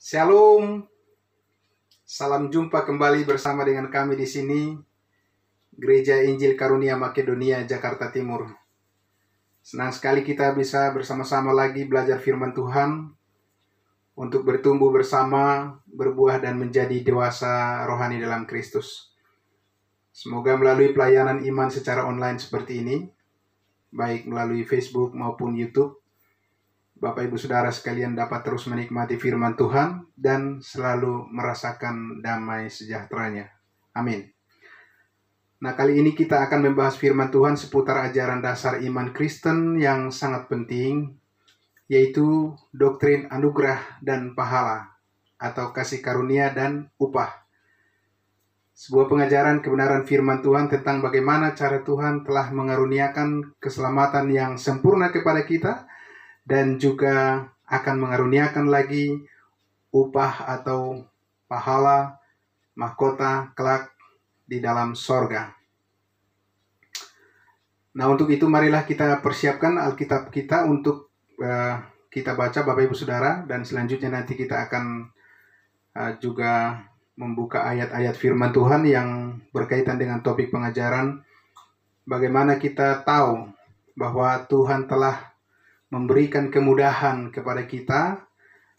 Shalom, salam jumpa kembali bersama dengan kami di sini, Gereja Injil Karunia Makedonia, Jakarta Timur. Senang sekali kita bisa bersama-sama lagi belajar firman Tuhan untuk bertumbuh bersama, berbuah dan menjadi dewasa rohani dalam Kristus. Semoga melalui pelayanan iman secara online seperti ini, baik melalui Facebook maupun YouTube, Bapak Ibu Saudara sekalian dapat terus menikmati firman Tuhan dan selalu merasakan damai sejahteranya. Amin. Nah, kali ini kita akan membahas firman Tuhan seputar ajaran dasar iman Kristen yang sangat penting, yaitu doktrin anugerah dan pahala, atau kasih karunia dan upah. Sebuah pengajaran kebenaran firman Tuhan tentang bagaimana cara Tuhan telah mengaruniakan keselamatan yang sempurna kepada kita, dan juga akan mengaruniakan lagi upah atau pahala, mahkota kelak di dalam sorga. Nah, untuk itu marilah kita persiapkan Alkitab kita untuk kita baca Bapak Ibu Saudara, dan selanjutnya nanti kita akan juga membuka ayat-ayat firman Tuhan yang berkaitan dengan topik pengajaran bagaimana kita tahu bahwa Tuhan telah memberikan kemudahan kepada kita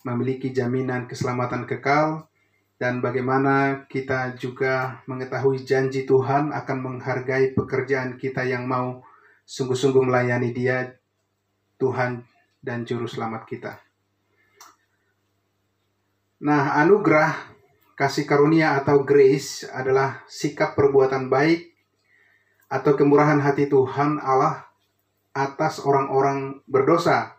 memiliki jaminan keselamatan kekal, dan bagaimana kita juga mengetahui janji Tuhan akan menghargai pekerjaan kita yang mau sungguh-sungguh melayani Dia, Tuhan dan Juru Selamat kita. Nah, anugerah, kasih karunia atau grace adalah sikap perbuatan baik atau kemurahan hati Tuhan Allah atas orang-orang berdosa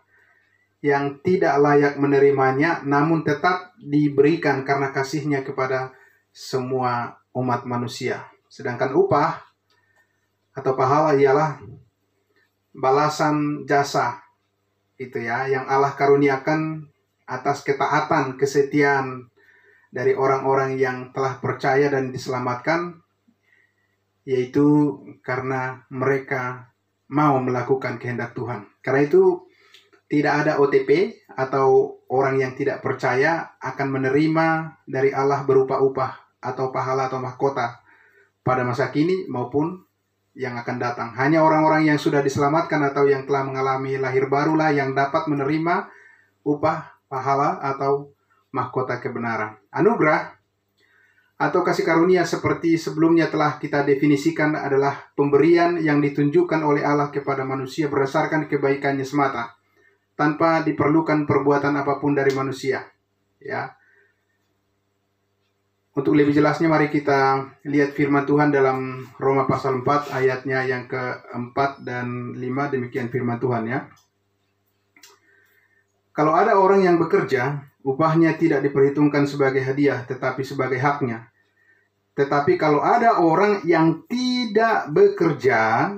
yang tidak layak menerimanya, namun tetap diberikan karena kasih-Nya kepada semua umat manusia. Sedangkan upah atau pahala ialah balasan jasa, itu ya, yang Allah karuniakan atas ketaatan, kesetiaan dari orang-orang yang telah percaya dan diselamatkan, yaitu karena mereka mau melakukan kehendak Tuhan. Karena itu tidak ada OTP atau orang yang tidak percaya akan menerima dari Allah berupa upah atau pahala atau mahkota pada masa kini maupun yang akan datang. Hanya orang-orang yang sudah diselamatkan atau yang telah mengalami lahir barulah yang dapat menerima upah, pahala atau mahkota kebenaran. Anugerah atau kasih karunia seperti sebelumnya telah kita definisikan adalah pemberian yang ditunjukkan oleh Allah kepada manusia berdasarkan kebaikannya semata, tanpa diperlukan perbuatan apapun dari manusia. Ya. Untuk lebih jelasnya mari kita lihat firman Tuhan dalam Roma pasal 4 ayatnya yang ke-4 dan 5, demikian firman Tuhan ya. Kalau ada orang yang bekerja, upahnya tidak diperhitungkan sebagai hadiah tetapi sebagai haknya. Tetapi kalau ada orang yang tidak bekerja,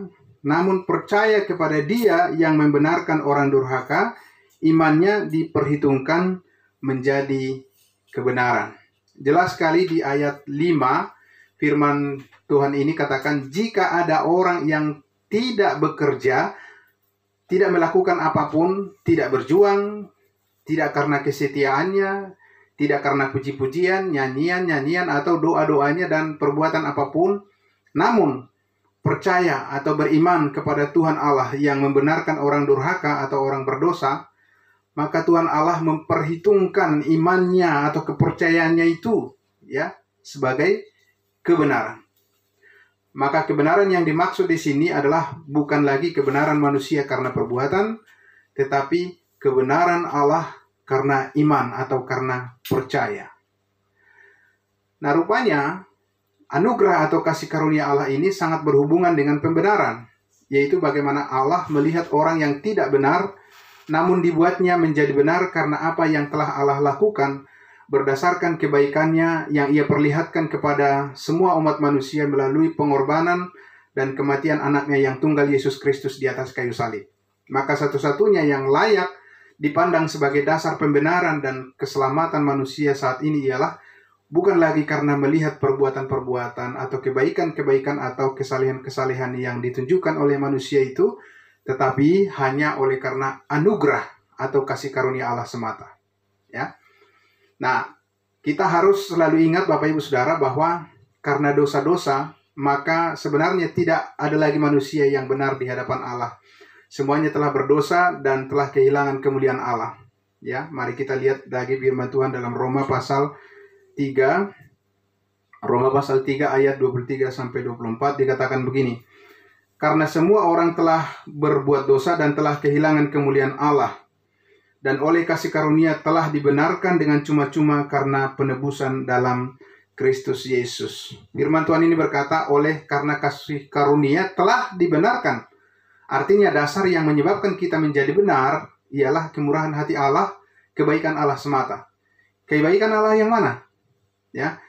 namun percaya kepada Dia yang membenarkan orang durhaka, imannya diperhitungkan menjadi kebenaran. Jelas sekali di ayat 5, firman Tuhan ini katakan, jika ada orang yang tidak bekerja, tidak melakukan apapun, tidak berjuang, tidak karena kesetiaannya, tidak karena puji-pujian, nyanyian atau doa-doanya dan perbuatan apapun, namun percaya atau beriman kepada Tuhan Allah yang membenarkan orang durhaka atau orang berdosa, maka Tuhan Allah memperhitungkan imannya atau kepercayaannya itu ya sebagai kebenaran. Maka kebenaran yang dimaksud di sini adalah bukan lagi kebenaran manusia karena perbuatan, tetapi kebenaran Allah karena iman atau karena percaya. Nah, rupanya anugerah atau kasih karunia Allah ini sangat berhubungan dengan pembenaran, yaitu bagaimana Allah melihat orang yang tidak benar, namun dibuatnya menjadi benar karena apa yang telah Allah lakukan berdasarkan kebaikannya yang Ia perlihatkan kepada semua umat manusia melalui pengorbanan dan kematian anaknya yang tunggal Yesus Kristus di atas kayu salib. Maka satu-satunya yang layak dipandang sebagai dasar pembenaran dan keselamatan manusia saat ini ialah bukan lagi karena melihat perbuatan-perbuatan atau kebaikan-kebaikan atau kesalehan-kesalehan yang ditunjukkan oleh manusia itu, tetapi hanya oleh karena anugerah atau kasih karunia Allah semata. Ya. Nah, kita harus selalu ingat Bapak Ibu Saudara bahwa karena dosa-dosa, maka sebenarnya tidak ada lagi manusia yang benar di hadapan Allah. Semuanya telah berdosa dan telah kehilangan kemuliaan Allah. Ya, mari kita lihat lagi firman Tuhan dalam Roma pasal 3. Roma pasal 3 ayat 23 sampai 24 dikatakan begini. Karena semua orang telah berbuat dosa dan telah kehilangan kemuliaan Allah, dan oleh kasih karunia telah dibenarkan dengan cuma-cuma karena penebusan dalam Kristus Yesus. Firman Tuhan ini berkata, karena kasih karunia telah dibenarkan. Artinya dasar yang menyebabkan kita menjadi benar ialah kemurahan hati Allah, kebaikan Allah semata. Kebaikan Allah yang mana? Ya,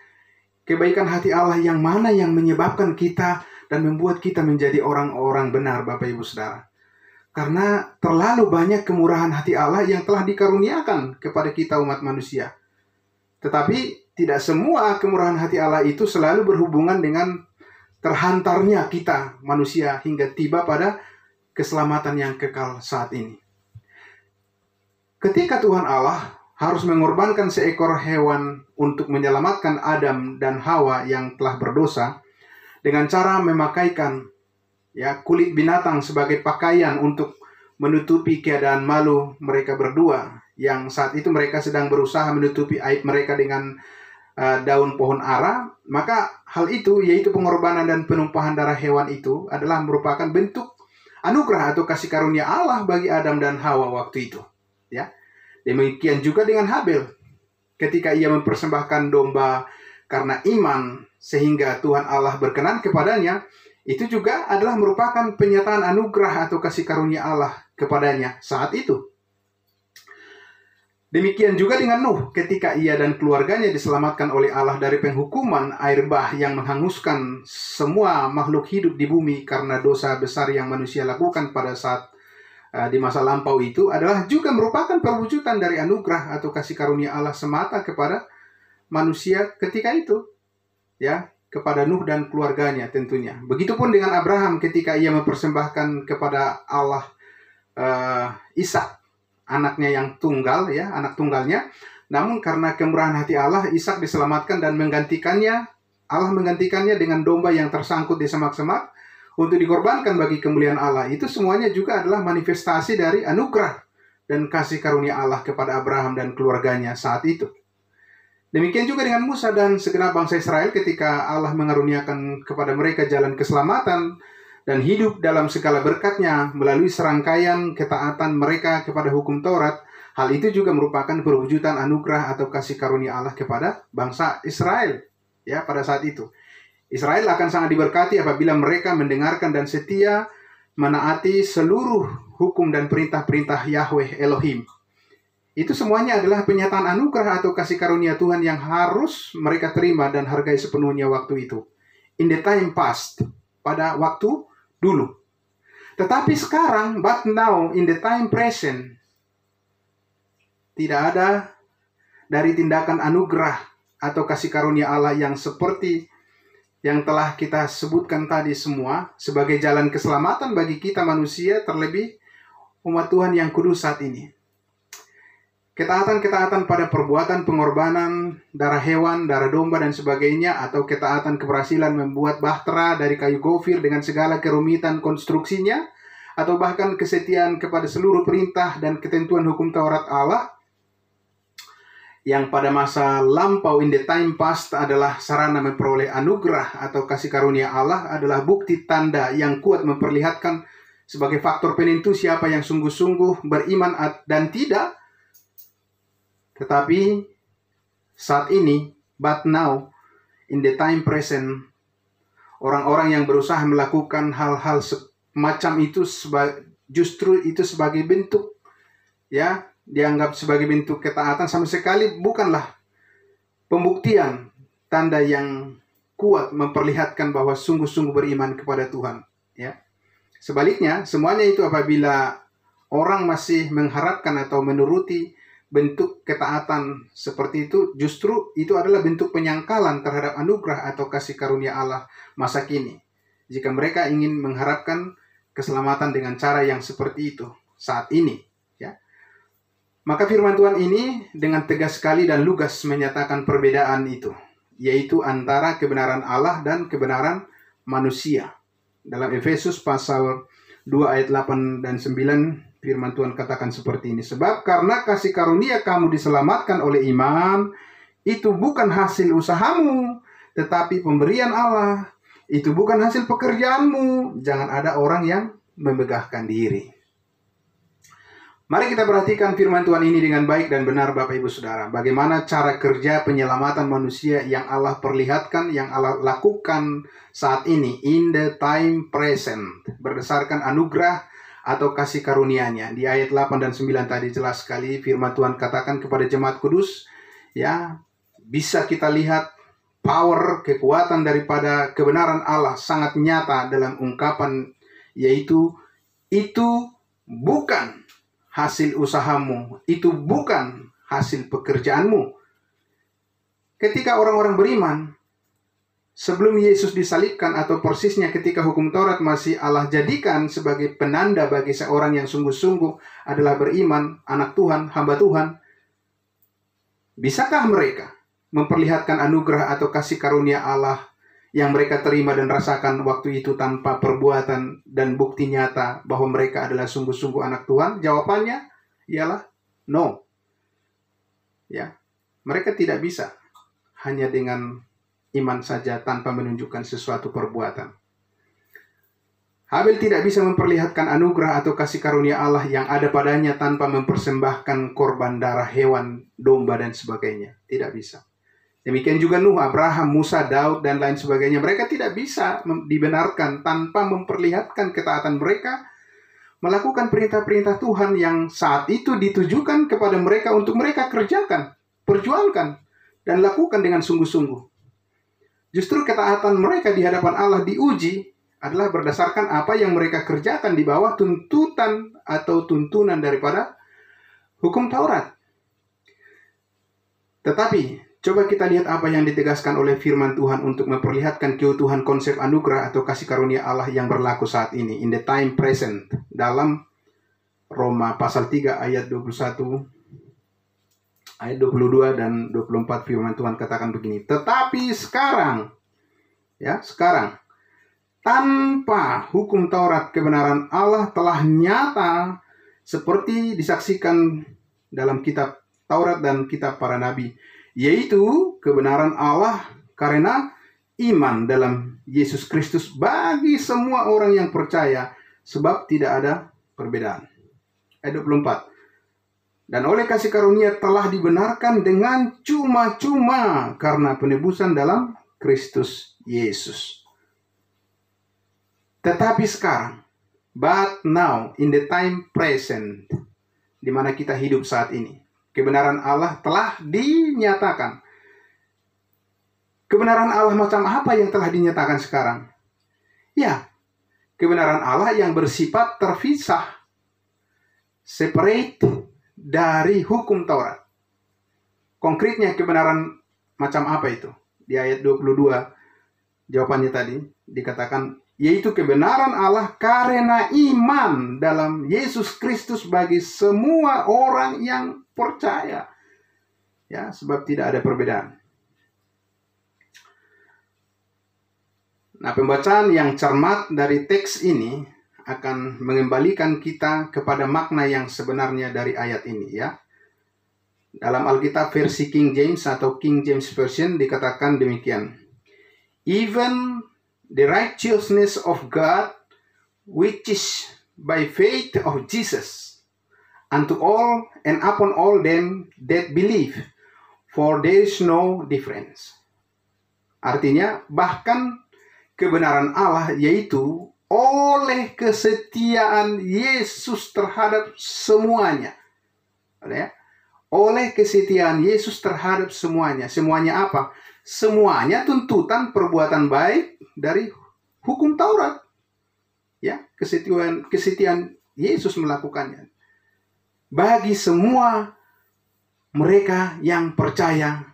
kebaikan hati Allah yang mana yang menyebabkan kita dan membuat kita menjadi orang-orang benar, Bapak Ibu Saudara. Karena terlalu banyak kemurahan hati Allah yang telah dikaruniakan kepada kita umat manusia. Tetapi tidak semua kemurahan hati Allah itu selalu berhubungan dengan terhantarnya kita manusia hingga tiba pada keselamatan yang kekal saat ini. Ketika Tuhan Allah harus mengorbankan seekor hewan untuk menyelamatkan Adam dan Hawa yang telah berdosa dengan cara memakaikan kulit binatang sebagai pakaian untuk menutupi keadaan malu mereka berdua, yang saat itu mereka sedang berusaha menutupi aib mereka dengan daun pohon ara. Maka hal itu, yaitu pengorbanan dan penumpahan darah hewan itu, adalah merupakan bentuk anugerah atau kasih karunia Allah bagi Adam dan Hawa waktu itu. Ya, demikian juga dengan Habel, ketika ia mempersembahkan domba karena iman sehingga Tuhan Allah berkenan kepadanya. Itu juga adalah merupakan penyataan anugerah atau kasih karunia Allah kepadanya saat itu. Demikian juga dengan Nuh, ketika ia dan keluarganya diselamatkan oleh Allah dari penghukuman air bah yang menghanguskan semua makhluk hidup di bumi karena dosa besar yang manusia lakukan pada saat di masa lampau itu, adalah juga merupakan perwujudan dari anugerah atau kasih karunia Allah semata kepada manusia ketika itu. Ya, kepada Nuh dan keluarganya tentunya. Begitupun dengan Abraham ketika ia mempersembahkan kepada Allah Ishak, anaknya yang tunggal, anak tunggalnya. Namun karena kemurahan hati Allah, Ishak diselamatkan dan Allah menggantikannya dengan domba yang tersangkut di semak-semak untuk dikorbankan bagi kemuliaan Allah. Itu semuanya juga adalah manifestasi dari anugerah dan kasih karunia Allah kepada Abraham dan keluarganya saat itu. Demikian juga dengan Musa dan segenap bangsa Israel ketika Allah mengaruniakan kepada mereka jalan keselamatan dan hidup dalam segala berkat-Nya melalui serangkaian ketaatan mereka kepada hukum Taurat. Hal itu juga merupakan perwujudan anugerah atau kasih karunia Allah kepada bangsa Israel. Ya, pada saat itu Israel akan sangat diberkati apabila mereka mendengarkan dan setia menaati seluruh hukum dan perintah-perintah Yahweh Elohim. Itu semuanya adalah penyataan anugerah atau kasih karunia Tuhan yang harus mereka terima dan hargai sepenuhnya waktu itu. In the time past, pada waktu dulu. Tetapi sekarang, but now, in the time present, tidak ada dari tindakan anugerah atau kasih karunia Allah yang seperti yang telah kita sebutkan tadi semua sebagai jalan keselamatan bagi kita manusia, terlebih umat Tuhan yang kudus saat ini. Ketaatan-ketaatan pada perbuatan pengorbanan darah hewan, darah domba dan sebagainya, atau ketaatan keberhasilan membuat bahtera dari kayu gofir dengan segala kerumitan konstruksinya, atau bahkan kesetiaan kepada seluruh perintah dan ketentuan hukum Taurat Allah, yang pada masa lampau in the time past adalah sarana memperoleh anugerah atau kasih karunia Allah, adalah bukti tanda yang kuat memperlihatkan sebagai faktor penentu siapa yang sungguh-sungguh beriman dan tidak. Tetapi saat ini, but now, in the time present, orang-orang yang berusaha melakukan hal-hal semacam itu justru itu sebagai bentuk, dianggap sebagai bentuk ketaatan, sama sekali bukanlah pembuktian tanda yang kuat memperlihatkan bahwa sungguh-sungguh beriman kepada Tuhan. Ya, sebaliknya, semuanya itu apabila orang masih mengharapkan atau menuruti bentuk ketaatan seperti itu, justru itu adalah bentuk penyangkalan terhadap anugerah atau kasih karunia Allah masa kini. Jika mereka ingin mengharapkan keselamatan dengan cara yang seperti itu saat ini, ya. Maka firman Tuhan ini dengan tegas sekali dan lugas menyatakan perbedaan itu, yaitu antara kebenaran Allah dan kebenaran manusia. Dalam Efesus pasal 2 ayat 8 dan 9, firman Tuhan katakan seperti ini. Sebab karena kasih karunia kamu diselamatkan oleh iman, itu bukan hasil usahamu, tetapi pemberian Allah. Itu bukan hasil pekerjaanmu. Jangan ada orang yang memegahkan diri. Mari kita perhatikan firman Tuhan ini dengan baik dan benar, Bapak Ibu Saudara. Bagaimana cara kerja penyelamatan manusia yang Allah perlihatkan, yang Allah lakukan saat ini, in the time present, berdasarkan anugerah atau kasih karunia-Nya. Di ayat 8 dan 9 tadi jelas sekali firman Tuhan katakan kepada jemaat kudus, ya, bisa kita lihat power, kekuatan daripada kebenaran Allah sangat nyata dalam ungkapan, yaitu itu bukan hasil usahamu, itu bukan hasil pekerjaanmu. Ketika orang-orang beriman, sebelum Yesus disalibkan atau persisnya ketika hukum Taurat masih Allah jadikan sebagai penanda bagi seorang yang sungguh-sungguh adalah beriman, anak Tuhan, hamba Tuhan, bisakah mereka memperlihatkan anugerah atau kasih karunia Allah yang mereka terima dan rasakan waktu itu tanpa perbuatan dan bukti nyata bahwa mereka adalah sungguh-sungguh anak Tuhan? Jawabannya ialah no. Ya, mereka tidak bisa hanya dengan iman saja tanpa menunjukkan sesuatu perbuatan. Habel tidak bisa memperlihatkan anugerah atau kasih karunia Allah yang ada padanya tanpa mempersembahkan korban darah hewan, domba dan sebagainya. Tidak bisa. Demikian juga Nuh, Abraham, Musa, Daud, dan lain sebagainya. Mereka tidak bisa dibenarkan tanpa memperlihatkan ketaatan mereka, melakukan perintah-perintah Tuhan yang saat itu ditujukan kepada mereka untuk mereka kerjakan, perjuangkan, dan lakukan dengan sungguh-sungguh. Justru ketaatan mereka di hadapan Allah diuji adalah berdasarkan apa yang mereka kerjakan di bawah tuntutan atau tuntunan daripada hukum Taurat. Tetapi coba kita lihat apa yang ditegaskan oleh firman Tuhan untuk memperlihatkan keutuhan konsep anugerah atau kasih karunia Allah yang berlaku saat ini, in the time present, dalam Roma pasal 3 ayat 21, ayat 22 dan 24 firman Tuhan katakan begini. Tetapi sekarang, ya sekarang, tanpa hukum Taurat kebenaran Allah telah nyata seperti disaksikan dalam kitab Taurat dan kitab para nabi, yaitu kebenaran Allah karena iman dalam Yesus Kristus bagi semua orang yang percaya, sebab tidak ada perbedaan. Ayat 24. Dan oleh kasih karunia telah dibenarkan dengan cuma-cuma karena penebusan dalam Kristus Yesus. Tetapi sekarang, but now, in the time present, di mana kita hidup saat ini, kebenaran Allah telah dinyatakan. Kebenaran Allah macam apa yang telah dinyatakan sekarang? Ya, kebenaran Allah yang bersifat terpisah, separate dari hukum Taurat. Konkretnya kebenaran macam apa itu? Di ayat 22, jawabannya tadi dikatakan, yaitu kebenaran Allah karena iman dalam Yesus Kristus bagi semua orang yang percaya. Ya, sebab tidak ada perbedaan. Nah, pembacaan yang cermat dari teks ini akan mengembalikan kita kepada makna yang sebenarnya dari ayat ini, ya. Dalam Alkitab versi King James atau King James Version dikatakan demikian. Even the righteousness of God, which is by faith of Jesus, unto all and upon all them that believe, for there is no difference. Artinya, bahkan kebenaran Allah, yaitu oleh kesetiaan Yesus terhadap semuanya. Ya? Oleh kesetiaan Yesus terhadap semuanya. Semuanya apa? Semuanya tuntutan perbuatan baik dari hukum Taurat. Ya, kesetiaan Yesus melakukannya bagi semua mereka yang percaya,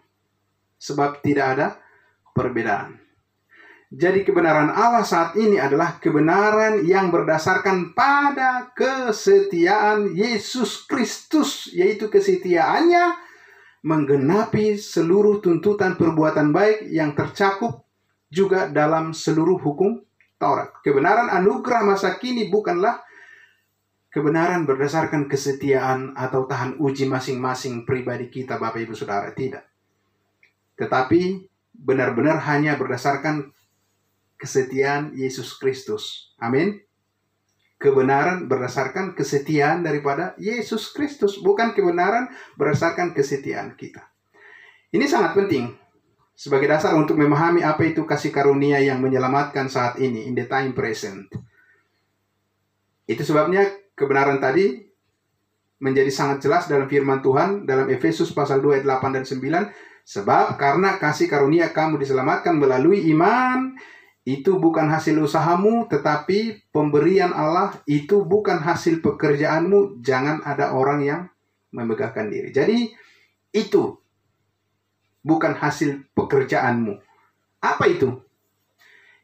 sebab tidak ada perbedaan. Jadi kebenaran Allah saat ini adalah kebenaran yang berdasarkan pada kesetiaan Yesus Kristus, yaitu kesetiaannya menggenapi seluruh tuntutan perbuatan baik yang tercakup juga dalam seluruh hukum Taurat. Kebenaran anugerah masa kini bukanlah kebenaran berdasarkan kesetiaan atau tahan uji masing-masing pribadi kita, Bapak Ibu Saudara, tidak. Tetapi benar-benar hanya berdasarkan kesetiaan Yesus Kristus. Amin. Kebenaran berdasarkan kesetiaan daripada Yesus Kristus, bukan kebenaran berdasarkan kesetiaan kita. Ini sangat penting sebagai dasar untuk memahami apa itu kasih karunia yang menyelamatkan saat ini, in the time present. Itu sebabnya kebenaran tadi menjadi sangat jelas dalam firman Tuhan dalam Efesus pasal 2 ayat 8 dan 9. Sebab karena kasih karunia kamu diselamatkan melalui iman, itu bukan hasil usahamu, tetapi pemberian Allah. Itu bukan hasil pekerjaanmu. Jangan ada orang yang memegahkan diri. Jadi itu bukan hasil pekerjaanmu. Apa itu?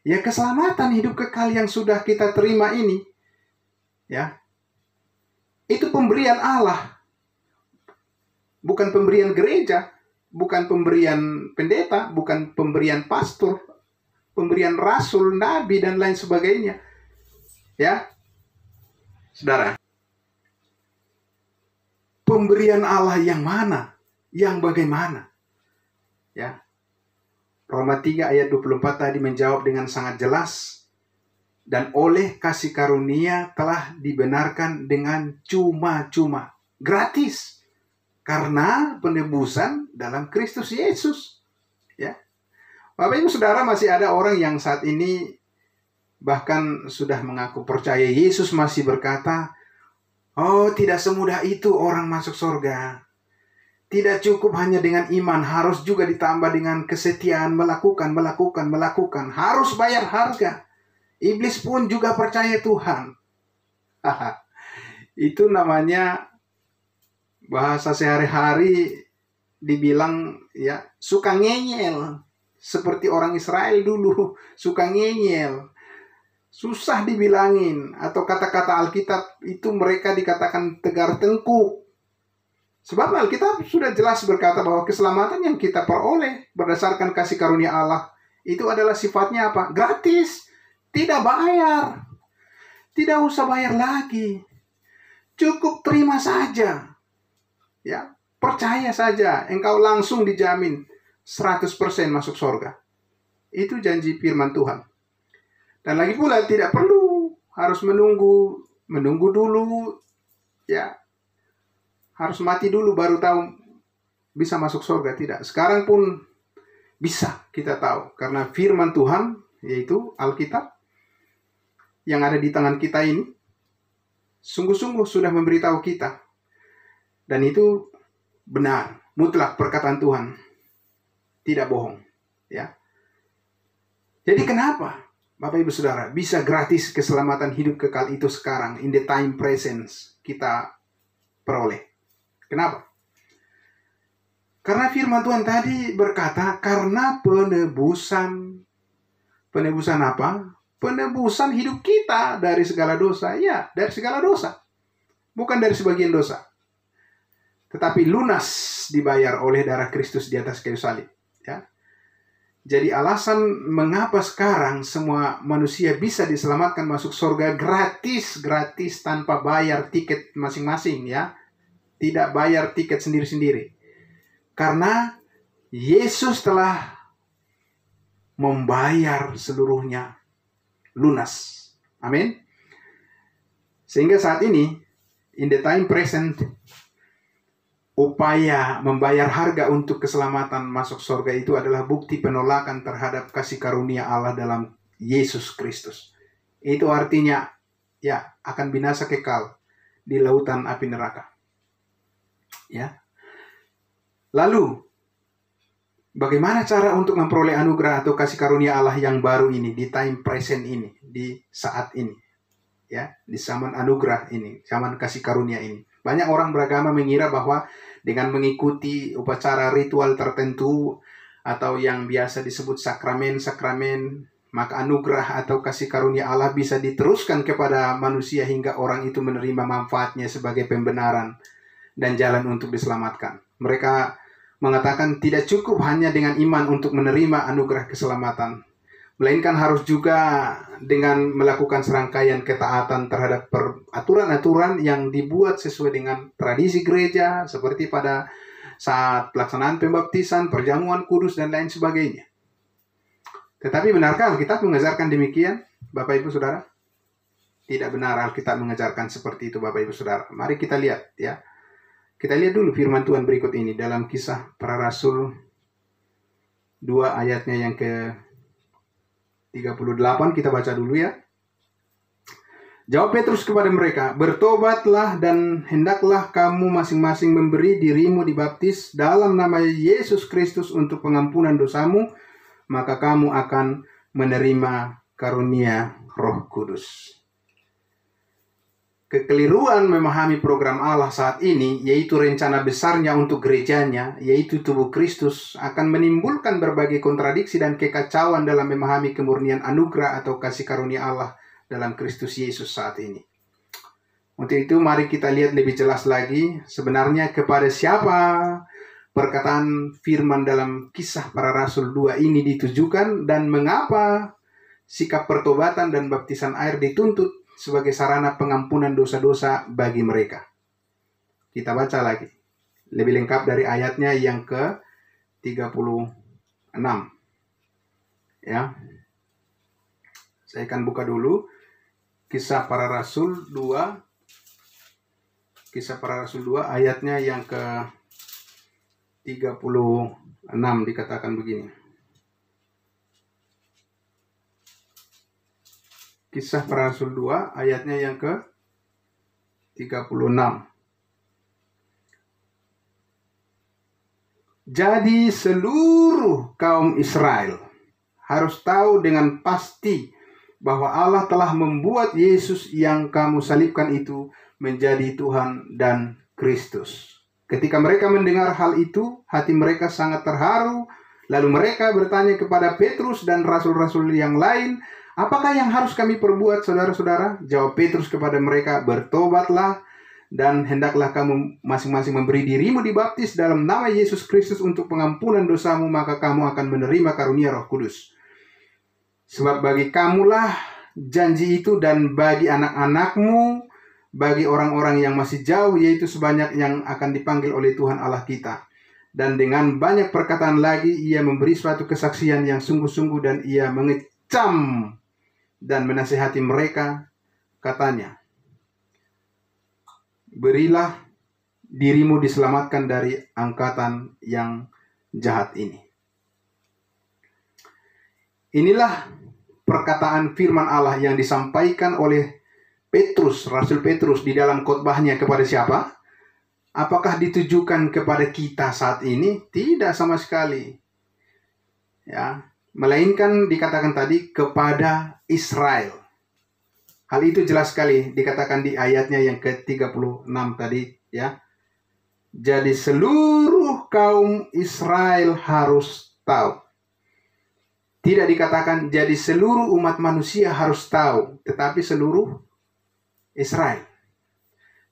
Ya, keselamatan hidup kekal yang sudah kita terima ini. Ya, itu pemberian Allah. Bukan pemberian gereja, bukan pemberian pendeta, bukan pemberian pastor, pemberian rasul, nabi, dan lain sebagainya. Ya, saudara. Pemberian Allah yang mana? Yang bagaimana? Ya. Roma 3 ayat 24 tadi menjawab dengan sangat jelas. Dan oleh kasih karunia telah dibenarkan dengan cuma-cuma. Gratis. Karena penebusan dalam Kristus Yesus. Ya. Bapak Ibu Saudara, masih ada orang yang saat ini bahkan sudah mengaku percaya Yesus, masih berkata, oh, tidak semudah itu orang masuk surga. Tidak cukup hanya dengan iman, harus juga ditambah dengan kesetiaan, melakukan. Harus bayar harga. Iblis pun juga percaya Tuhan. Itu namanya bahasa sehari-hari dibilang ya suka ngeyel. Seperti orang Israel dulu, suka ngeyel. Susah dibilangin. Atau kata-kata Alkitab itu mereka dikatakan tegar tengkuk. Sebab Alkitab sudah jelas berkata bahwa keselamatan yang kita peroleh berdasarkan kasih karunia Allah itu adalah sifatnya apa? Gratis. Tidak bayar. Tidak usah bayar lagi. Cukup terima saja. Ya, percaya saja. Engkau langsung dijamin 100% masuk surga. Itu janji firman Tuhan. Dan lagi pula tidak perlu harus menunggu dulu. Ya. Harus mati dulu baru tahu bisa masuk surga. Tidak. Sekarang pun bisa kita tahu. Karena firman Tuhan, yaitu Alkitab, yang ada di tangan kita ini, sungguh-sungguh sudah memberitahu kita. Dan itu benar. Mutlak perkataan Tuhan. Tidak bohong. Ya. Jadi kenapa Bapak Ibu Saudara bisa gratis keselamatan hidup kekal itu sekarang, in the time presence, kita peroleh? Kenapa? Karena firman Tuhan tadi berkata, karena penebusan. Penebusan apa? Penebusan hidup kita dari segala dosa. Ya, dari segala dosa. Bukan dari sebagian dosa. Tetapi lunas dibayar oleh darah Kristus di atas kayu salib. Ya. Jadi alasan mengapa sekarang semua manusia bisa diselamatkan masuk surga gratis tanpa bayar tiket masing-masing, ya. Tidak bayar tiket sendiri-sendiri. Karena Yesus telah membayar seluruhnya lunas. Amin. Sehingga saat ini, in the time present, upaya membayar harga untuk keselamatan masuk surga itu adalah bukti penolakan terhadap kasih karunia Allah dalam Yesus Kristus. Itu artinya, ya, akan binasa kekal di lautan api neraka. Ya. Lalu, bagaimana cara untuk memperoleh anugerah atau kasih karunia Allah yang baru ini, di time present ini, di saat ini? Ya, di zaman anugerah ini, zaman kasih karunia ini. Banyak orang beragama mengira bahwa dengan mengikuti upacara ritual tertentu atau yang biasa disebut sakramen-sakramen, maka anugerah atau kasih karunia Allah bisa diteruskan kepada manusia hingga orang itu menerima manfaatnya sebagai pembenaran dan jalan untuk diselamatkan. Mereka mengatakan tidak cukup hanya dengan iman untuk menerima anugerah keselamatan, melainkan harus juga dengan melakukan serangkaian ketaatan terhadap aturan-aturan yang dibuat sesuai dengan tradisi gereja, seperti pada saat pelaksanaan pembaptisan, perjamuan kudus, dan lain sebagainya. Tetapi benarkah Alkitab mengajarkan demikian, Bapak Ibu Saudara? Tidak benar Alkitab mengajarkan seperti itu, Bapak Ibu Saudara. Mari kita lihat ya. Kita lihat dulu firman Tuhan berikut ini dalam Kisah Para Rasul 2 ayatnya yang ke-38. Kita baca dulu ya. Jawab Petrus kepada mereka, "Bertobatlah dan hendaklah kamu masing-masing memberi dirimu dibaptis dalam nama Yesus Kristus untuk pengampunan dosamu, maka kamu akan menerima karunia Roh Kudus." Kekeliruan memahami program Allah saat ini, yaitu rencana besarnya untuk gerejanya, yaitu tubuh Kristus, akan menimbulkan berbagai kontradiksi dan kekacauan dalam memahami kemurnian anugerah atau kasih karunia Allah dalam Kristus Yesus saat ini. Untuk itu mari kita lihat lebih jelas lagi sebenarnya kepada siapa perkataan firman dalam Kisah Para Rasul 2 ini ditujukan dan mengapa sikap pertobatan dan baptisan air dituntut sebagai sarana pengampunan dosa-dosa bagi mereka. Kita baca lagi lebih lengkap dari ayatnya yang ke-36. Ya. Saya akan buka dulu Kisah Para Rasul 2. Kisah Para Rasul 2 ayatnya yang ke-36 dikatakan begini. Kisah Para Rasul 2 ayatnya yang ke-36. Jadi seluruh kaum Israel harus tahu dengan pasti bahwa Allah telah membuat Yesus yang kamu salibkan itu menjadi Tuhan dan Kristus. Ketika mereka mendengar hal itu, hati mereka sangat terharu. Lalu mereka bertanya kepada Petrus dan rasul-rasul yang lain, "Apakah yang harus kami perbuat, saudara-saudara?" Jawab Petrus kepada mereka, "Bertobatlah dan hendaklah kamu masing-masing memberi dirimu dibaptis dalam nama Yesus Kristus untuk pengampunan dosamu, maka kamu akan menerima karunia Roh Kudus. Sebab bagi kamulah janji itu dan bagi anak-anakmu, bagi orang-orang yang masih jauh, yaitu sebanyak yang akan dipanggil oleh Tuhan Allah kita." Dan dengan banyak perkataan lagi, ia memberi suatu kesaksian yang sungguh-sungguh dan ia mengecam dan menasihati mereka, katanya, "Berilah dirimu diselamatkan dari angkatan yang jahat ini." Inilah perkataan firman Allah yang disampaikan oleh Petrus, Rasul Petrus di dalam khotbahnya kepada siapa? Apakah ditujukan kepada kita saat ini? Tidak sama sekali. Ya, melainkan dikatakan tadi kepada Israel. Hal itu jelas sekali dikatakan di ayatnya yang ke-36 tadi, ya. Jadi seluruh kaum Israel harus tahu. Tidak dikatakan jadi seluruh umat manusia harus tahu, tetapi seluruh Israel.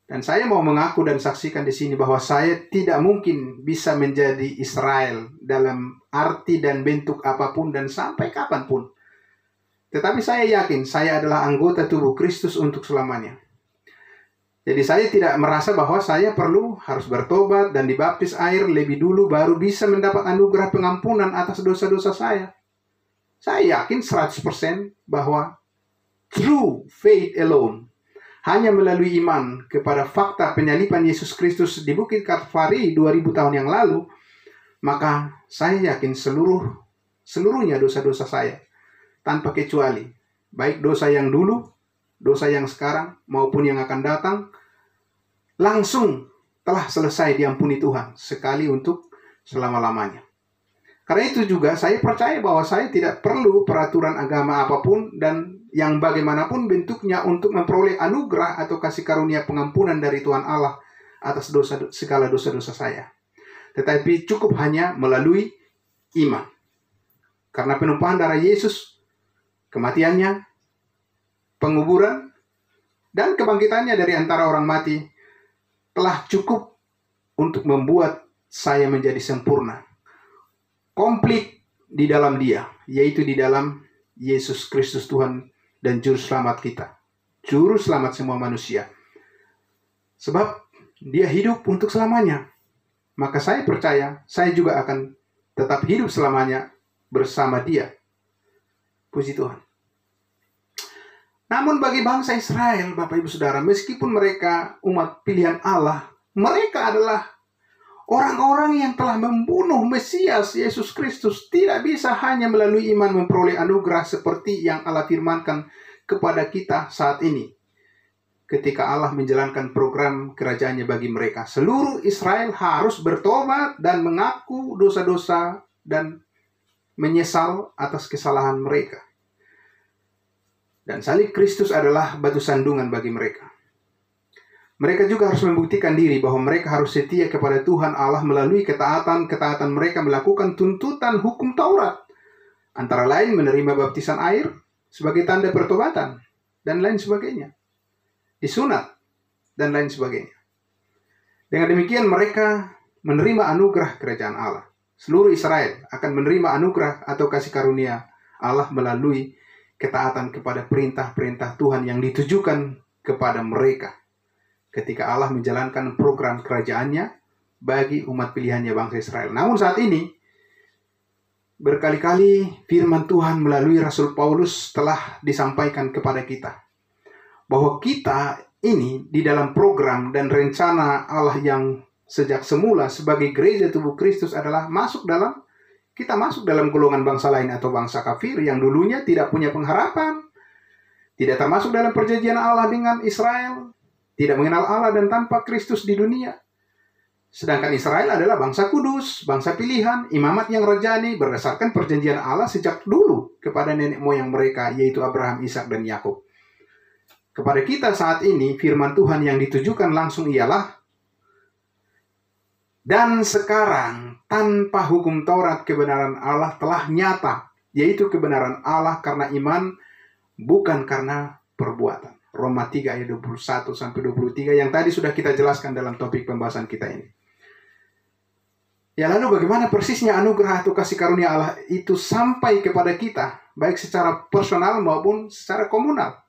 Dan saya mau mengaku dan saksikan di sini bahwa saya tidak mungkin bisa menjadi Israel dalam arti dan bentuk apapun dan sampai kapanpun. Tetapi saya yakin saya adalah anggota tubuh Kristus untuk selamanya. Jadi saya tidak merasa bahwa saya harus bertobat dan dibaptis air lebih dulu baru bisa mendapat anugerah pengampunan atas dosa-dosa saya. Saya yakin 100% bahwa through faith alone, hanya melalui iman kepada fakta penyaliban Yesus Kristus di Bukit Kalvari 2000 tahun yang lalu, maka saya yakin seluruhnya dosa-dosa saya, tanpa kecuali, baik dosa yang dulu, dosa yang sekarang, maupun yang akan datang, langsung telah selesai diampuni Tuhan, sekali untuk selama-lamanya. Karena itu juga saya percaya bahwa saya tidak perlu peraturan agama apapun dan yang bagaimanapun bentuknya untuk memperoleh anugerah atau kasih karunia pengampunan dari Tuhan Allah atas segala dosa-dosa saya. Tetapi cukup hanya melalui iman. Karena penumpahan darah Yesus kematiannya, penguburan, dan kebangkitannya dari antara orang mati telah cukup untuk membuat saya menjadi sempurna, komplit di dalam Dia, yaitu di dalam Yesus Kristus Tuhan dan Juru Selamat kita, Juru Selamat semua manusia. Sebab Dia hidup untuk selamanya, maka saya percaya saya juga akan tetap hidup selamanya bersama Dia. Puji Tuhan. Namun bagi bangsa Israel, Bapak Ibu Saudara, meskipun mereka umat pilihan Allah, mereka adalah orang-orang yang telah membunuh Mesias Yesus Kristus. Tidak bisa hanya melalui iman memperoleh anugerah seperti yang Allah firmankan kepada kita saat ini. Ketika Allah menjalankan program kerajaannya bagi mereka, seluruh Israel harus bertobat dan mengaku dosa-dosa dan menyesal atas kesalahan mereka. Dan salib Kristus adalah batu sandungan bagi mereka. Mereka juga harus membuktikan diri bahwa mereka harus setia kepada Tuhan Allah melalui ketaatan mereka melakukan tuntutan hukum Taurat. Antara lain menerima baptisan air sebagai tanda pertobatan dan lain sebagainya. Disunat dan lain sebagainya. Dengan demikian mereka menerima anugerah kerajaan Allah. Seluruh Israel akan menerima anugerah atau kasih karunia Allah melalui ketaatan kepada perintah-perintah Tuhan yang ditujukan kepada mereka ketika Allah menjalankan program kerajaannya bagi umat pilihannya bangsa Israel. Namun saat ini, berkali-kali firman Tuhan melalui Rasul Paulus telah disampaikan kepada kita bahwa kita ini di dalam program dan rencana Allah yang sejak semula sebagai gereja tubuh Kristus adalah kita masuk dalam golongan bangsa lain atau bangsa kafir yang dulunya tidak punya pengharapan, tidak termasuk dalam perjanjian Allah dengan Israel, tidak mengenal Allah dan tanpa Kristus di dunia. Sedangkan Israel adalah bangsa kudus, bangsa pilihan, imamat yang rajani berdasarkan perjanjian Allah sejak dulu kepada nenek moyang mereka, yaitu Abraham, Ishak, dan Yakub. Kepada kita saat ini, firman Tuhan yang ditujukan langsung ialah, dan sekarang tanpa hukum Taurat kebenaran Allah telah nyata, yaitu kebenaran Allah karena iman, bukan karena perbuatan. Roma 3 ayat 21-23 yang tadi sudah kita jelaskan dalam topik pembahasan kita ini. Ya, lalu bagaimana persisnya anugerah atau kasih karunia Allah itu sampai kepada kita, baik secara personal maupun secara komunal?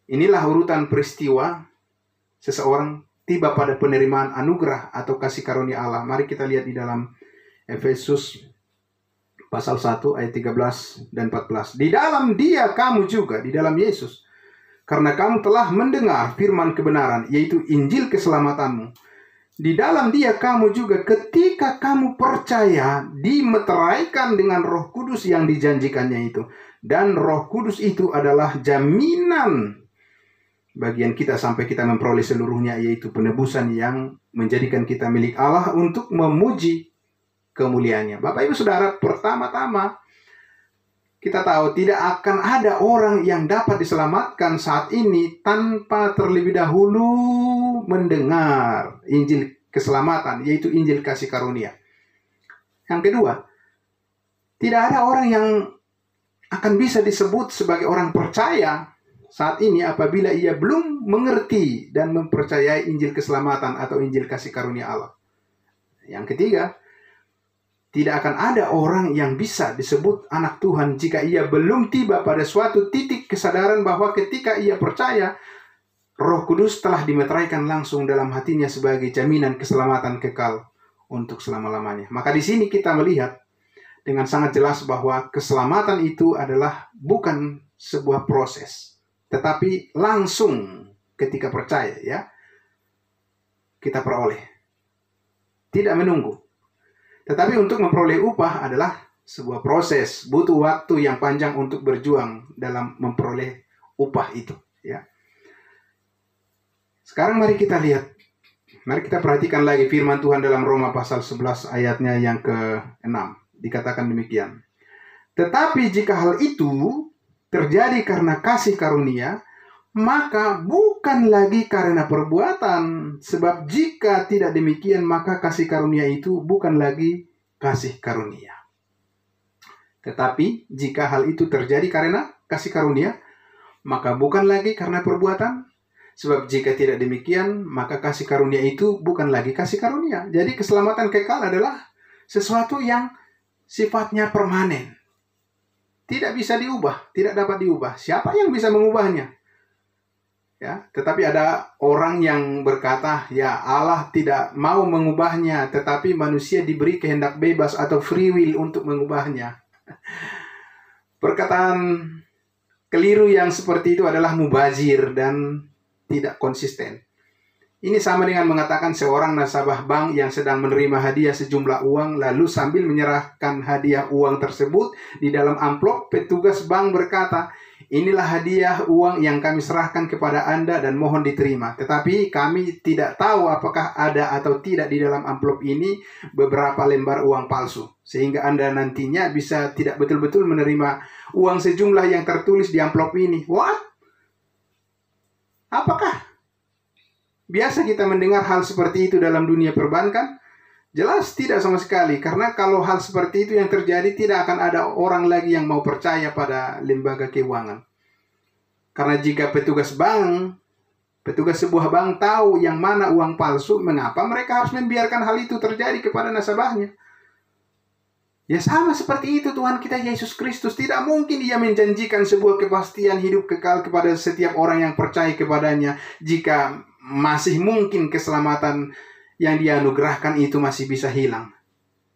Inilah urutan peristiwa seseorang tiba pada penerimaan anugerah atau kasih karunia Allah. Mari kita lihat di dalam Efesus pasal 1 ayat 13 dan 14. Di dalam Dia kamu juga, di dalam Yesus, karena kamu telah mendengar firman kebenaran, yaitu Injil keselamatanmu. Di dalam Dia kamu juga ketika kamu percaya dimeteraikan dengan Roh Kudus yang dijanjikannya itu. Dan Roh Kudus itu adalah jaminan bagian kita sampai kita memperoleh seluruhnya, yaitu penebusan yang menjadikan kita milik Allah untuk memuji kemuliaannya. Bapak Ibu Saudara, pertama-tama kita tahu tidak akan ada orang yang dapat diselamatkan saat ini tanpa terlebih dahulu mendengar Injil keselamatan, yaitu Injil kasih karunia. Yang kedua, tidak ada orang yang akan bisa disebut sebagai orang percaya saat ini apabila ia belum mengerti dan mempercayai Injil keselamatan atau Injil kasih karunia Allah. Yang ketiga, tidak akan ada orang yang bisa disebut anak Tuhan jika ia belum tiba pada suatu titik kesadaran bahwa ketika ia percaya, Roh Kudus telah dimeteraikan langsung dalam hatinya sebagai jaminan keselamatan kekal untuk selama-lamanya. Maka di sini kita melihat dengan sangat jelas bahwa keselamatan itu adalah bukan sebuah proses, tetapi langsung ketika percaya, ya, kita peroleh. Tidak menunggu. Tetapi untuk memperoleh upah adalah sebuah proses, butuh waktu yang panjang untuk berjuang dalam memperoleh upah itu, ya. Sekarang mari kita lihat, mari kita perhatikan lagi firman Tuhan dalam Roma pasal 11 ayatnya yang ke-6. Dikatakan demikian. Tetapi jika hal itu terjadi karena kasih karunia, maka bukan lagi karena perbuatan. Sebab jika tidak demikian, maka kasih karunia itu bukan lagi kasih karunia. Tetapi jika hal itu terjadi karena kasih karunia, maka bukan lagi karena perbuatan. Sebab jika tidak demikian, maka kasih karunia itu bukan lagi kasih karunia. Jadi keselamatan kekal adalah sesuatu yang sifatnya permanen. Tidak bisa diubah, tidak dapat diubah. Siapa yang bisa mengubahnya? Ya, tetapi ada orang yang berkata, ya Allah tidak mau mengubahnya, tetapi manusia diberi kehendak bebas atau free will untuk mengubahnya. Perkataan keliru yang seperti itu adalah mubazir dan tidak konsisten. Ini sama dengan mengatakan seorang nasabah bank yang sedang menerima hadiah sejumlah uang, lalu sambil menyerahkan hadiah uang tersebut di dalam amplop, petugas bank berkata, inilah hadiah uang yang kami serahkan kepada Anda dan mohon diterima. Tetapi kami tidak tahu apakah ada atau tidak di dalam amplop ini beberapa lembar uang palsu. Sehingga Anda nantinya bisa tidak betul-betul menerima uang sejumlah yang tertulis di amplop ini. What? Apakah biasa kita mendengar hal seperti itu dalam dunia perbankan? Jelas tidak sama sekali, karena kalau hal seperti itu yang terjadi, tidak akan ada orang lagi yang mau percaya pada lembaga keuangan. Karena jika petugas sebuah bank tahu yang mana uang palsu, mengapa mereka harus membiarkan hal itu terjadi kepada nasabahnya? Ya sama seperti itu Tuhan kita Yesus Kristus. Tidak mungkin Dia menjanjikan sebuah kepastian hidup kekal kepada setiap orang yang percaya kepadanya jika masih mungkin keselamatan yang Dia anugerahkan itu masih bisa hilang.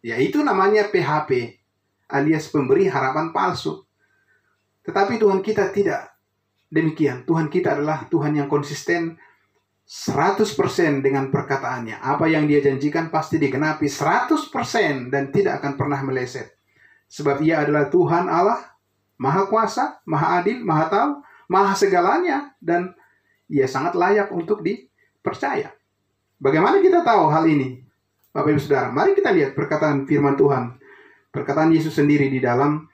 Ya itu namanya PHP, alias pemberi harapan palsu. Tetapi Tuhan kita tidak demikian. Tuhan kita adalah Tuhan yang konsisten 100% dengan perkataannya. Apa yang Dia janjikan pasti digenapi 100% dan tidak akan pernah meleset. Sebab Ia adalah Tuhan Allah, Maha Kuasa, Maha Adil, Maha Tahu, Maha Segalanya, dan Ia sangat layak untuk dipercaya. Bagaimana kita tahu hal ini? Bapak Ibu Saudara, mari kita lihat perkataan firman Tuhan. Perkataan Yesus sendiri di dalam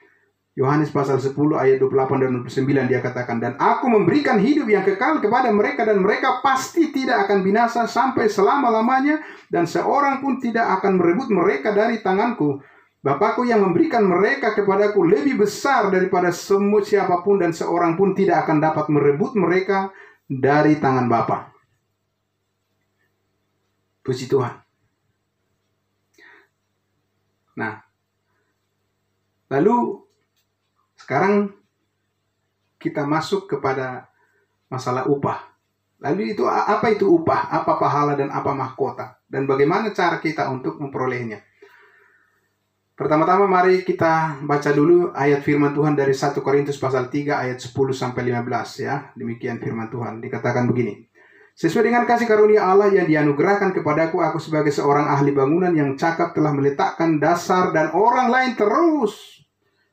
Yohanes pasal 10 ayat 28 dan 29, Dia katakan, dan aku memberikan hidup yang kekal kepada mereka, dan mereka pasti tidak akan binasa sampai selama-lamanya, dan seorang pun tidak akan merebut mereka dari tanganku. Bapakku yang memberikan mereka kepadaku lebih besar daripada semua siapapun, dan seorang pun tidak akan dapat merebut mereka dari tangan Bapa. Puji Tuhan. Nah, lalu sekarang kita masuk kepada masalah upah. Lalu itu apa itu upah? Apa pahala dan apa mahkota? Dan bagaimana cara kita untuk memperolehnya? Pertama-tama mari kita baca dulu ayat firman Tuhan dari 1 Korintus pasal 3 ayat 10 sampai 15 ya. Demikian firman Tuhan. Dikatakan begini. Sesuai dengan kasih karunia Allah yang dianugerahkan kepadaku, aku sebagai seorang ahli bangunan yang cakap telah meletakkan dasar dan orang lain terus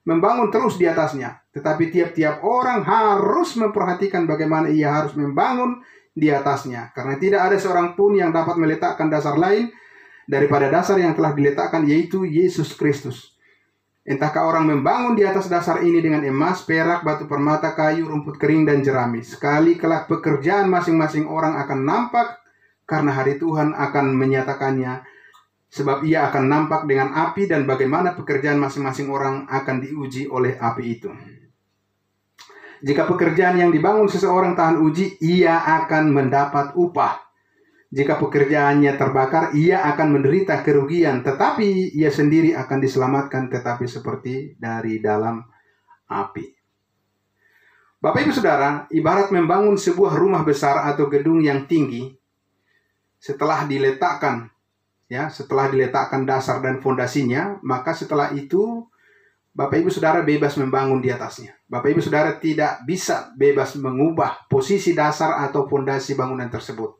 membangun terus di atasnya. Tetapi tiap-tiap orang harus memperhatikan bagaimana ia harus membangun di atasnya. Karena tidak ada seorang pun yang dapat meletakkan dasar lain daripada dasar yang telah diletakkan, yaitu Yesus Kristus. Entahkah orang membangun di atas dasar ini dengan emas, perak, batu permata, kayu, rumput kering, dan jerami. Sekali kelak pekerjaan masing-masing orang akan nampak, karena hari Tuhan akan menyatakannya. Sebab ia akan nampak dengan api, dan bagaimana pekerjaan masing-masing orang akan diuji oleh api itu. Jika pekerjaan yang dibangun seseorang tahan uji, ia akan mendapat upah. Jika pekerjaannya terbakar, ia akan menderita kerugian, tetapi ia sendiri akan diselamatkan, tetapi seperti dari dalam api. Bapak Ibu Saudara, ibarat membangun sebuah rumah besar atau gedung yang tinggi, setelah diletakkan dasar dan fondasinya, maka setelah itu Bapak Ibu Saudara bebas membangun di atasnya. Bapak Ibu Saudara tidak bisa bebas mengubah posisi dasar atau fondasi bangunan tersebut.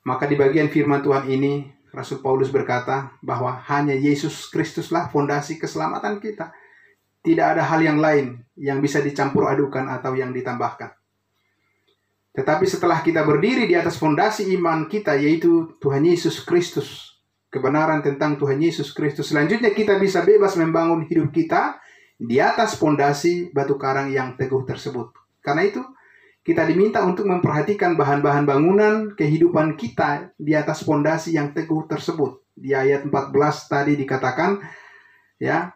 Maka di bagian firman Tuhan ini, Rasul Paulus berkata bahwa hanya Yesus Kristuslah fondasi keselamatan kita. Tidak ada hal yang lain yang bisa dicampur adukan atau yang ditambahkan. Tetapi setelah kita berdiri di atas fondasi iman kita, yaitu Tuhan Yesus Kristus, kebenaran tentang Tuhan Yesus Kristus, selanjutnya kita bisa bebas membangun hidup kita di atas fondasi batu karang yang teguh tersebut. Karena itu, kita diminta untuk memperhatikan bahan-bahan bangunan kehidupan kita di atas fondasi yang teguh tersebut. Di ayat 14 tadi dikatakan, Ya.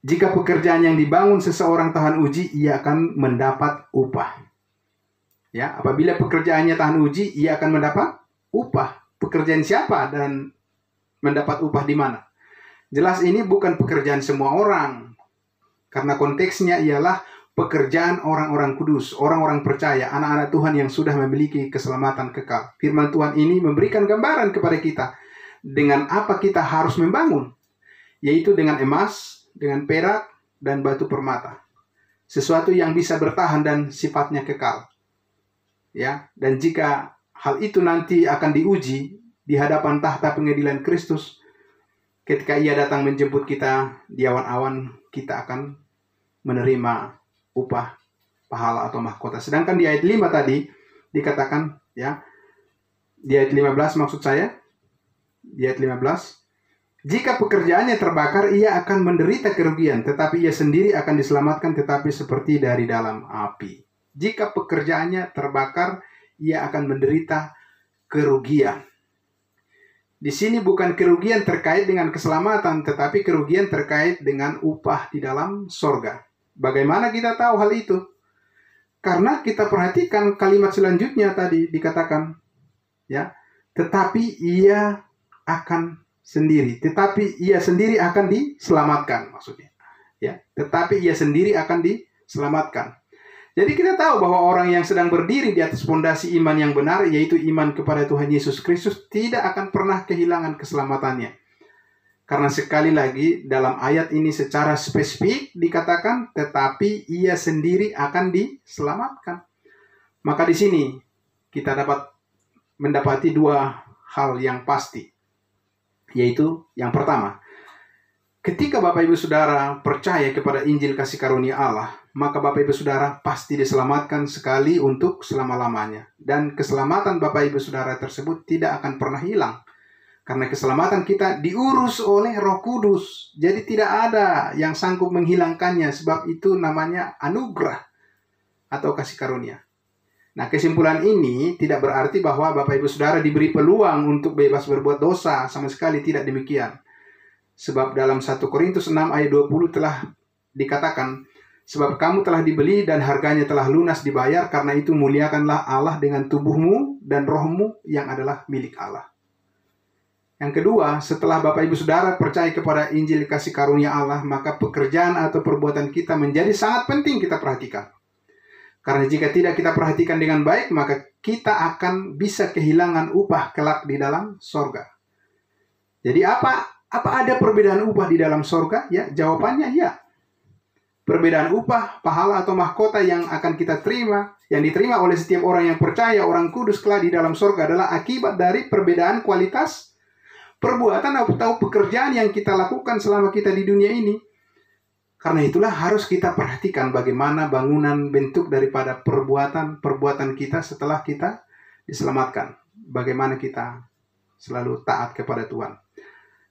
Jika pekerjaan yang dibangun seseorang tahan uji, ia akan mendapat upah. Ya, apabila pekerjaannya tahan uji, ia akan mendapat upah. Pekerjaan siapa dan mendapat upah di mana? Jelas ini bukan pekerjaan semua orang. Karena konteksnya ialah pekerjaan orang-orang kudus, orang-orang percaya, anak-anak Tuhan yang sudah memiliki keselamatan kekal. Firman Tuhan ini memberikan gambaran kepada kita dengan apa kita harus membangun, yaitu dengan emas, dengan perak, dan batu permata. Sesuatu yang bisa bertahan dan sifatnya kekal. Ya, dan jika hal itu nanti akan diuji di hadapan tahta pengadilan Kristus, ketika Ia datang menjemput kita di awan-awan, kita akan menerima upah, pahala atau mahkota. Sedangkan di ayat 5 tadi dikatakan, ya, di ayat 15 maksud saya, di ayat 15, jika pekerjaannya terbakar, ia akan menderita kerugian, tetapi ia sendiri akan diselamatkan, tetapi seperti dari dalam api. Jika pekerjaannya terbakar, ia akan menderita kerugian. Di sini bukan kerugian terkait dengan keselamatan, tetapi kerugian terkait dengan upah di dalam sorga. Bagaimana kita tahu hal itu? Karena kita perhatikan kalimat selanjutnya tadi dikatakan, ya, tetapi ia akan sendiri, tetapi ia sendiri akan diselamatkan, maksudnya, ya, tetapi ia sendiri akan diselamatkan. Jadi kita tahu bahwa orang yang sedang berdiri di atas fondasi iman yang benar, yaitu iman kepada Tuhan Yesus Kristus, tidak akan pernah kehilangan keselamatannya. Karena sekali lagi dalam ayat ini secara spesifik dikatakan, tetapi ia sendiri akan diselamatkan. Maka di sini kita dapat mendapati dua hal yang pasti. Yaitu yang pertama, ketika Bapak Ibu Saudara percaya kepada Injil kasih karunia Allah, maka Bapak Ibu Saudara pasti diselamatkan sekali untuk selama-lamanya. Dan keselamatan Bapak Ibu Saudara tersebut tidak akan pernah hilang. Karena keselamatan kita diurus oleh Roh Kudus. Jadi tidak ada yang sanggup menghilangkannya, sebab itu namanya anugerah atau kasih karunia. Nah, kesimpulan ini tidak berarti bahwa Bapak Ibu Saudara diberi peluang untuk bebas berbuat dosa. Sama sekali tidak demikian. Sebab dalam 1 Korintus 6 ayat 20 telah dikatakan, sebab kamu telah dibeli dan harganya telah lunas dibayar, karena itu muliakanlah Allah dengan tubuhmu dan rohmu yang adalah milik Allah. Yang kedua, setelah Bapak Ibu Saudara percaya kepada Injil kasih karunia Allah, maka pekerjaan atau perbuatan kita menjadi sangat penting kita perhatikan. Karena jika tidak kita perhatikan dengan baik, maka kita akan bisa kehilangan upah kelak di dalam sorga. Jadi apa ada perbedaan upah di dalam sorga? Ya, jawabannya ya. Perbedaan upah, pahala atau mahkota yang akan kita terima, yang diterima oleh setiap orang yang percaya, orang kudus kelak di dalam sorga, adalah akibat dari perbedaan kualitas perbuatan atau pekerjaan yang kita lakukan selama kita di dunia ini. Karena itulah harus kita perhatikan bagaimana bangunan bentuk daripada perbuatan kita setelah kita diselamatkan. Bagaimana kita selalu taat kepada Tuhan.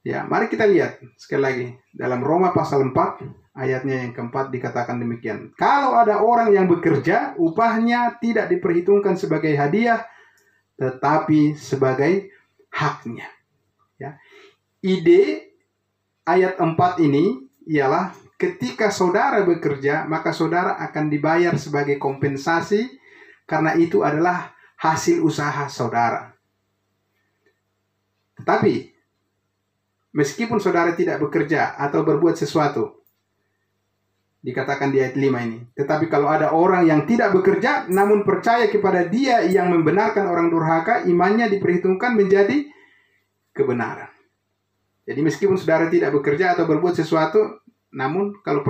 Ya, mari kita lihat sekali lagi dalam Roma pasal 4 ayatnya yang keempat dikatakan demikian. Kalau ada orang yang bekerja, upahnya tidak diperhitungkan sebagai hadiah, tetapi sebagai haknya. Ya. Ide ayat 4 ini ialah ketika saudara bekerja, maka saudara akan dibayar sebagai kompensasi karena itu adalah hasil usaha saudara. Tetapi, meskipun saudara tidak bekerja atau berbuat sesuatu, dikatakan di ayat 5 ini, tetapi kalau ada orang yang tidak bekerja, namun percaya kepada Dia yang membenarkan orang durhaka, imannya diperhitungkan menjadi kebenaran. Jadi meskipun saudara tidak bekerja atau berbuat sesuatu, namun kalau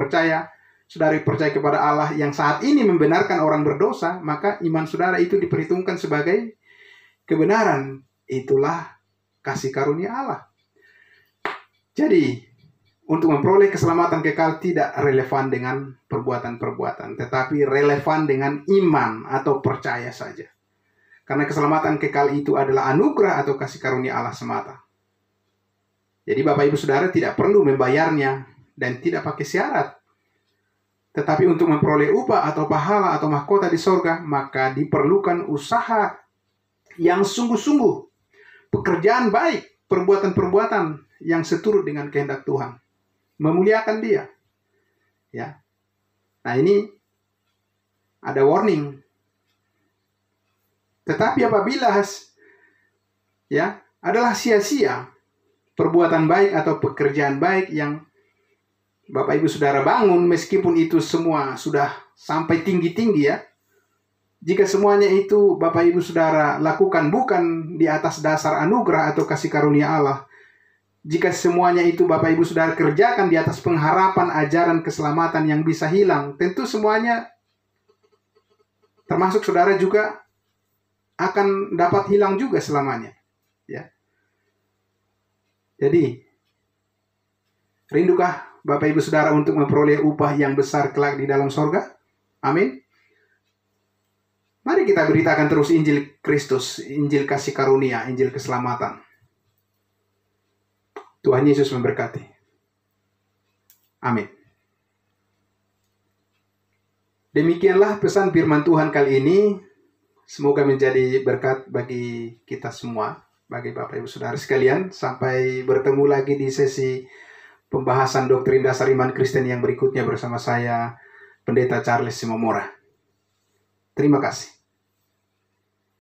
saudara percaya kepada Allah yang saat ini membenarkan orang berdosa, maka iman saudara itu diperhitungkan sebagai kebenaran. Itulah kasih karunia Allah. Jadi, untuk memperoleh keselamatan kekal tidak relevan dengan perbuatan-perbuatan, tetapi relevan dengan iman atau percaya saja. Karena keselamatan kekal itu adalah anugerah atau kasih karunia Allah semata. Jadi Bapak Ibu Saudara tidak perlu membayarnya dan tidak pakai syarat. Tetapi untuk memperoleh upah atau pahala atau mahkota di sorga, maka diperlukan usaha yang sungguh-sungguh. Pekerjaan baik, perbuatan-perbuatan yang seturut dengan kehendak Tuhan, memuliakan Dia. Ya. Nah, ini ada warning. Tetapi apabila ya adalah sia-sia perbuatan baik atau pekerjaan baik yang Bapak Ibu Saudara bangun, meskipun itu semua sudah sampai tinggi-tinggi ya, jika semuanya itu Bapak Ibu Saudara lakukan bukan di atas dasar anugerah atau kasih karunia Allah, jika semuanya itu Bapak Ibu Saudara kerjakan di atas pengharapan ajaran keselamatan yang bisa hilang, tentu semuanya termasuk saudara juga akan dapat hilang juga selamanya. Ya. Jadi, rindukah Bapak Ibu Saudara untuk memperoleh upah yang besar kelak di dalam sorga? Amin. Mari kita beritakan terus Injil Kristus, Injil kasih karunia, Injil keselamatan. Tuhan Yesus memberkati. Amin. Demikianlah pesan firman Tuhan kali ini. Semoga menjadi berkat bagi kita semua, bagi Bapak Ibu Saudara sekalian. Sampai bertemu lagi di sesi pembahasan doktrin dasar iman Kristen yang berikutnya bersama saya, Pendeta Charles Simomora. Terima kasih.